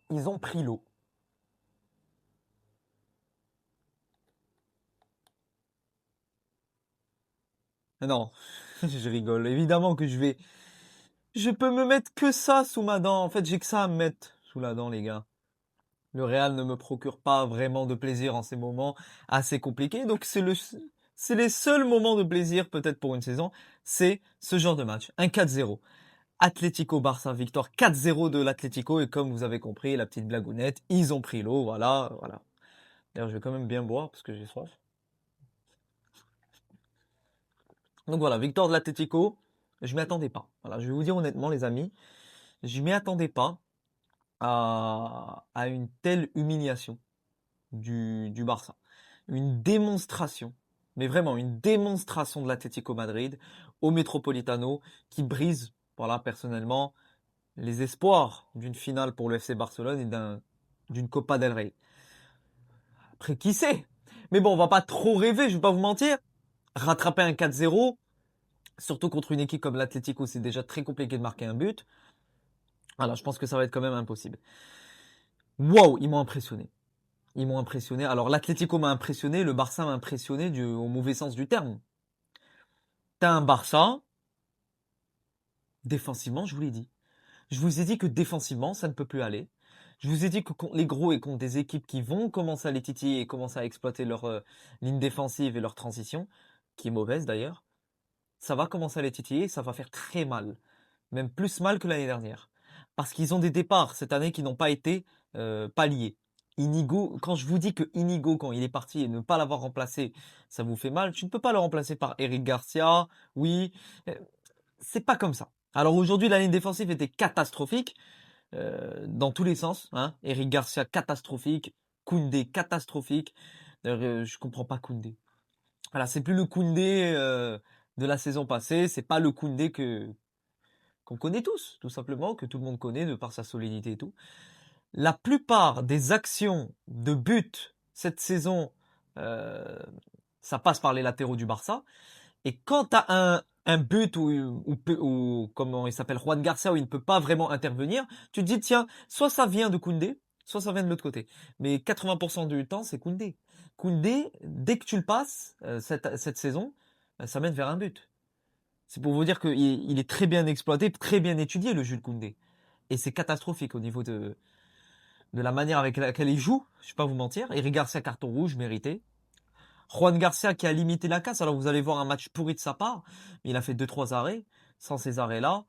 Ils ont pris l'eau. Non, je rigole. Évidemment que je vais. Je peux me mettre que ça sous ma dent. En fait, j'ai que ça à me mettre sous la dent, les gars. Le Real ne me procure pas vraiment de plaisir en ces moments assez compliqués. Donc c'est les seuls moments de plaisir peut-être pour une saison. C'est ce genre de match. Un 4-0. Atlético Barça victoire 4-0 de l'Atlético. Et comme vous avez compris, la petite blagounette, ils ont pris l'eau. Voilà, voilà. D'ailleurs, je vais quand même bien boire parce que j'ai soif. Donc voilà, victoire de l'Atlético. Je m'y attendais pas. Voilà, je vais vous dire honnêtement, les amis, je m'y attendais pas à une telle humiliation du Barça. Une démonstration, mais vraiment une démonstration de l'Atlético Madrid au Metropolitano qui brise, voilà, personnellement, les espoirs d'une finale pour le FC Barcelone et d'une Copa del Rey. Après, qui sait? Mais bon, on va pas trop rêver, je vais pas vous mentir. Rattraper un 4-0, surtout contre une équipe comme l'Atlético, c'est déjà très compliqué de marquer un but. Voilà, je pense que ça va être quand même impossible. Waouh, ils m'ont impressionné. Ils m'ont impressionné. Alors l'Atlético m'a impressionné, le Barça m'a impressionné au mauvais sens du terme. T'as un Barça, défensivement, je vous l'ai dit. Je vous ai dit que défensivement, ça ne peut plus aller. Je vous ai dit que contre les gros et contre des équipes qui vont commencer à les titiller et commencer à exploiter leur ligne défensive et leur transition, qui est mauvaise d'ailleurs, ça va commencer à les titiller et ça va faire très mal. Même plus mal que l'année dernière. Parce qu'ils ont des départs cette année qui n'ont pas été palliés. Inigo, quand je vous dis que Inigo, quand il est parti et ne pas l'avoir remplacé, ça vous fait mal, tu ne peux pas le remplacer par Eric Garcia, oui, euh, c'est pas comme ça. Alors aujourd'hui, la ligne défensive était catastrophique, dans tous les sens, hein. Eric Garcia catastrophique, Koundé catastrophique. D'ailleurs, je comprends pas Koundé. Voilà, c'est plus le Koundé de la saison passée, c'est pas le Koundé qu'on connaît tous, tout simplement, que tout le monde connaît de par sa solidité et tout. La plupart des actions de but cette saison, euh, ça passe par les latéraux du Barça. Et quand tu as un but où, comment il s'appelle, Juan Garcia, où il ne peut pas vraiment intervenir, tu te dis, tiens, soit ça vient de Koundé, soit ça vient de l'autre côté. Mais 80% du temps, c'est Koundé. Koundé, dès que tu le passes, cette saison, ça mène vers un but. C'est pour vous dire qu'il est très bien exploité, très bien étudié, le Jules Koundé. Et c'est catastrophique au niveau de la manière avec laquelle il joue. Je ne vais pas vous mentir. Eric Garcia, carton rouge, mérité. Juan Garcia qui a limité la casse. Alors vous allez voir un match pourri de sa part. Mais il a fait 2-3 arrêts. Sans ces arrêts-là,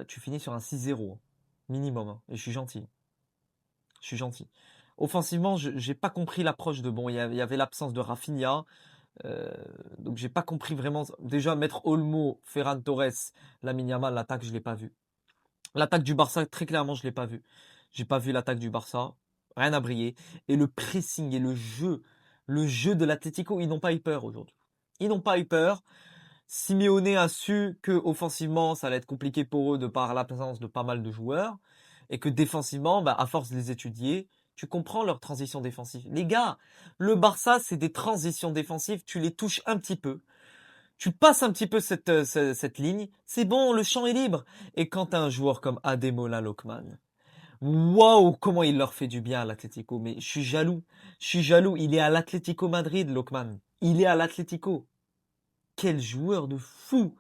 tu finis sur un 6-0. Minimum, hein. Et je suis gentil. Je suis gentil. Offensivement, je n'ai pas compris l'approche de... Bon, il y avait l'absence de Rafinha. Euh, donc j'ai pas compris vraiment. Déjà, mettre Olmo, Ferran Torres, Lamine Yamal, l'attaque, je l'ai pas vu. L'attaque du Barça, très clairement, je l'ai pas vu. J'ai pas vu l'attaque du Barça. Rien à briller. Et le pressing et le jeu de l'Atlético, ils n'ont pas eu peur aujourd'hui. Ils n'ont pas eu peur. Simeone a su que offensivement, ça allait être compliqué pour eux de par l'absence de pas mal de joueurs. Et que défensivement, bah, à force de les étudier, tu comprends leur transition défensive. Les gars, le Barça, c'est des transitions défensives. Tu les touches un petit peu. Tu passes un petit peu cette ligne. C'est bon, le champ est libre. Et quand tu as un joueur comme Ademola Lookman, waouh, comment il leur fait du bien à l'Atlético. Mais je suis jaloux. Je suis jaloux. Il est à l'Atlético Madrid, Lookman. Il est à l'Atlético. Quel joueur de fou.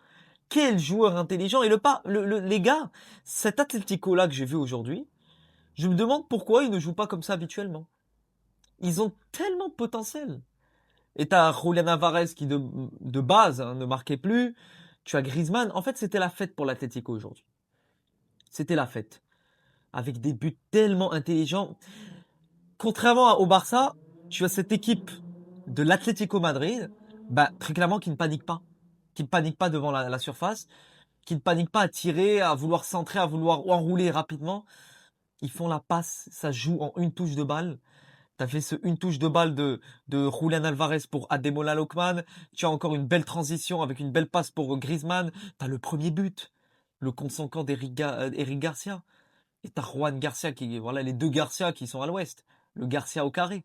Quel joueur intelligent. Et les gars, cet Atlético-là que j'ai vu aujourd'hui, je me demande pourquoi ils ne jouent pas comme ça habituellement. Ils ont tellement de potentiel. Et t'as Julian Alvarez qui de base hein, ne marquait plus. Tu as Griezmann. En fait, c'était la fête pour l'Atlético aujourd'hui. C'était la fête. Avec des buts tellement intelligents. Contrairement au Barça, tu as cette équipe de l'Atlético Madrid, bah, très clairement, qui ne panique pas. Qui ne panique pas devant la surface. Qui ne panique pas à tirer, à vouloir centrer, à vouloir enrouler rapidement. Ils font la passe. Ça joue en une touche de balle. T'as fait une touche de balle de Julian Alvarez pour Ademola Lookman. Tu as encore une belle transition avec une belle passe pour Griezmann. T'as le premier but. Le contre Eric Garcia. Et t'as Juan Garcia qui, voilà, les deux Garcia qui sont à l'ouest. Le Garcia au carré.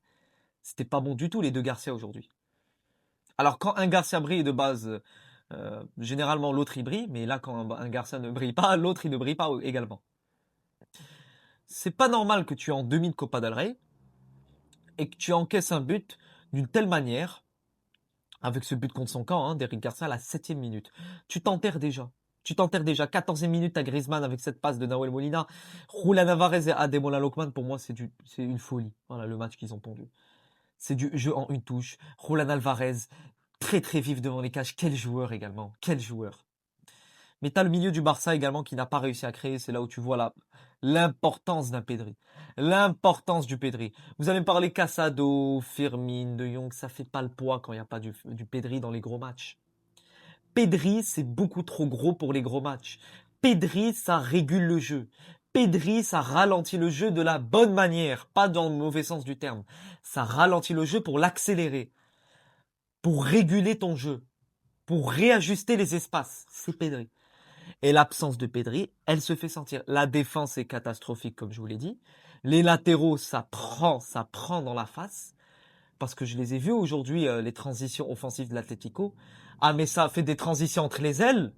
C'était pas bon du tout, les deux Garcia aujourd'hui. Alors, quand un Garcia brille de base, généralement l'autre il brille. Mais là, quand un Garcia ne brille pas, l'autre il ne brille pas également. C'est pas normal que tu es en demi de Copa del Rey et que tu encaisses un but d'une telle manière, avec ce but contre son camp, hein, d'Eric Garcia à la 7e minute. Tu t'enterres déjà. Tu t'enterres déjà. 14e minute à Griezmann avec cette passe de Nahuel Molina. Julián Alvarez et Ademola Lookman, pour moi, c'est une folie. Voilà le match qu'ils ont pondu. C'est du jeu en une touche. Julián Alvarez, très très vif devant les cages. Quel joueur également. Quel joueur. Mais tu as le milieu du Barça également qui n'a pas réussi à créer. C'est là où tu vois l'importance d'un Pedri. L'importance du Pedri. Vous allez me parler Casado, Firmin, De Jong. Ça fait pas le poids quand il n'y a pas du Pedri dans les gros matchs. Pedri, c'est beaucoup trop gros pour les gros matchs. Pedri, ça régule le jeu. Pedri, ça ralentit le jeu de la bonne manière, pas dans le mauvais sens du terme. Ça ralentit le jeu pour l'accélérer, pour réguler ton jeu, pour réajuster les espaces. C'est Pedri. Et l'absence de Pedri, elle se fait sentir. La défense est catastrophique, comme je vous l'ai dit. Les latéraux, ça prend dans la face. Parce que je les ai vus aujourd'hui, les transitions offensives de l'Atlético. Ah, mais ça fait des transitions entre les ailes.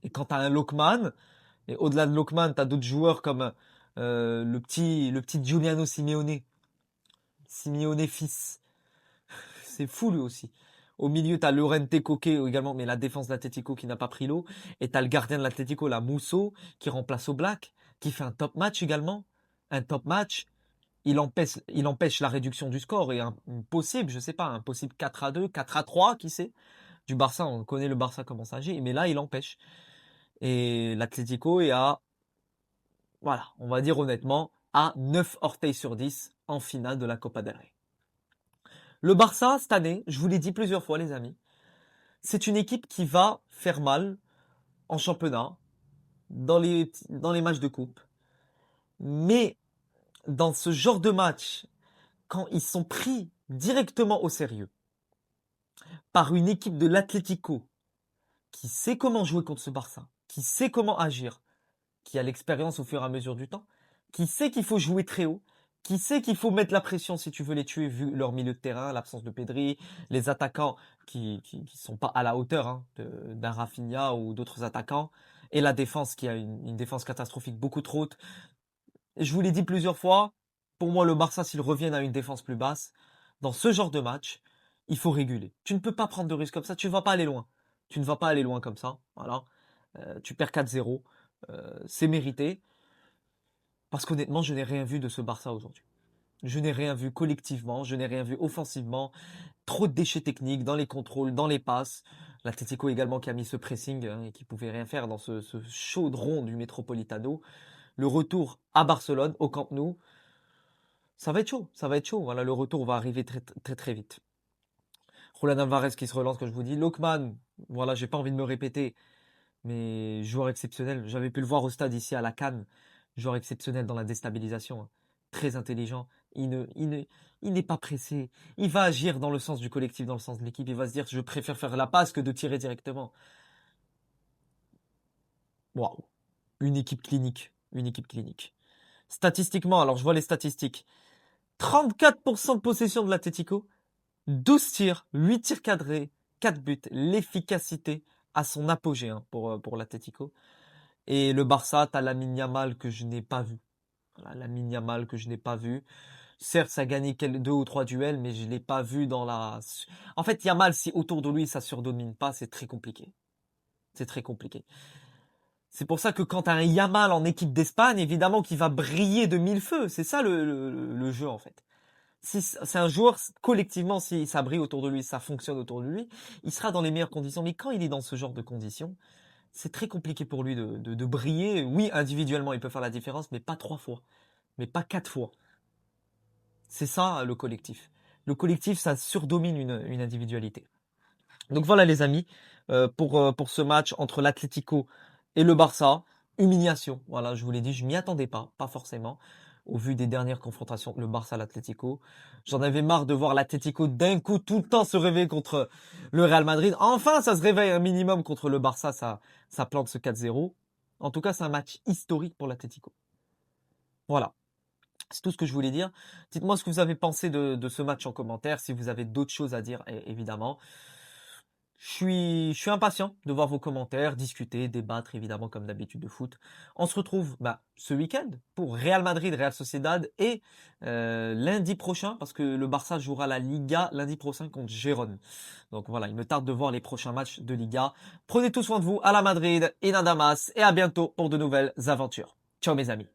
Et quand tu as un Lookman, et au-delà de Lookman, tu as d'autres joueurs comme le petit Giuliano Simeone. Simeone fils. C'est fou lui aussi. Au milieu, tu as Llorente Coque également, mais la défense de l'Atlético qui n'a pas pris l'eau. Et tu as le gardien de l'Atlético, la Musso, qui remplace Oblak, qui fait un top match également. Un top match. Il empêche la réduction du score et un possible, je sais pas, un possible 4-2, 4-3, qui sait. Du Barça, on connaît le Barça comment ça agit, mais là, il empêche. Et l'Atlético est voilà, on va dire honnêtement, à 9 orteils sur 10 en finale de la Copa del Rey. Le Barça, cette année, je vous l'ai dit plusieurs fois, les amis, c'est une équipe qui va faire mal en championnat, dans les matchs de coupe. Mais dans ce genre de match, quand ils sont pris directement au sérieux par une équipe de l'Atlético qui sait comment jouer contre ce Barça, qui sait comment agir, qui a l'expérience au fur et à mesure du temps, qui sait qu'il faut jouer très haut, qui sait qu'il faut mettre la pression si tu veux les tuer vu leur milieu de terrain, l'absence de Pedri, les attaquants qui sont pas à la hauteur d'un Rafinha ou d'autres attaquants, et la défense qui a une défense catastrophique beaucoup trop haute. Je vous l'ai dit plusieurs fois, pour moi le Barça s'ils reviennent à une défense plus basse, dans ce genre de match, il faut réguler. Tu ne peux pas prendre de risques comme ça, tu ne vas pas aller loin. Tu ne vas pas aller loin comme ça, voilà. Tu perds 4-0, c'est mérité. Parce qu'honnêtement, je n'ai rien vu de ce Barça aujourd'hui. Je n'ai rien vu collectivement, je n'ai rien vu offensivement. Trop de déchets techniques dans les contrôles, dans les passes. L'Atlético également qui a mis ce pressing et qui pouvait rien faire dans ce chaudron du Metropolitano. Le retour à Barcelone, au Camp Nou, ça va être chaud, ça va être chaud. Voilà, le retour va arriver très très très vite. Julián Alvarez qui se relance, comme je vous dis. Lookman, voilà, j'ai pas envie de me répéter, mais joueur exceptionnel. J'avais pu le voir au stade ici à la CAN. Joueur exceptionnel dans la déstabilisation. Très intelligent. Il n'est pas pressé. Il va agir dans le sens du collectif, dans le sens de l'équipe. Il va se dire, je préfère faire la passe que de tirer directement. Waouh. Une équipe clinique. Une équipe clinique. Statistiquement, alors je vois les statistiques. 34% de possession de l'Atlético. 12 tirs, 8 tirs cadrés, 4 buts. L'efficacité à son apogée pour l'Atlético. Et le Barça, t'as Lamine Yamal que je n'ai pas vu. Voilà, Lamine Yamal que je n'ai pas vu. Certes, ça a gagné 2 ou 3 duels, mais je ne l'ai pas vu dans la... En fait, Yamal, si autour de lui, ça surdomine pas, c'est très compliqué. C'est très compliqué. C'est pour ça que quand tu as un Yamal en équipe d'Espagne, évidemment qu'il va briller de mille feux. C'est ça le jeu, en fait. Si c'est un joueur, collectivement, si ça brille autour de lui, ça fonctionne autour de lui, il sera dans les meilleures conditions. Mais quand il est dans ce genre de conditions, c'est très compliqué pour lui de briller. Oui, individuellement, il peut faire la différence, mais pas 3 fois. Mais pas 4 fois. C'est ça le collectif. Le collectif, ça surdomine une individualité. Donc voilà les amis, pour ce match entre l'Atlético et le Barça, humiliation. Voilà, je vous l'ai dit, je m'y attendais pas forcément, au vu des dernières confrontations, le Barça-l'Atlético. J'en avais marre de voir l'Atlético d'un coup tout le temps se réveiller contre le Real Madrid. Enfin, ça se réveille un minimum contre le Barça, ça plante ce 4-0. En tout cas, c'est un match historique pour l'Atlético. Voilà. C'est tout ce que je voulais dire. Dites-moi ce que vous avez pensé de ce match en commentaire, si vous avez d'autres choses à dire, évidemment. Je suis impatient de voir vos commentaires, discuter, débattre évidemment comme d'habitude de foot. On se retrouve ce week-end pour Real Madrid, Real Sociedad et lundi prochain parce que le Barça jouera la Liga lundi prochain contre Gérone. Donc voilà, il me tarde de voir les prochains matchs de Liga. Prenez tout soin de vous, à la Madrid et nada más et à bientôt pour de nouvelles aventures. Ciao mes amis.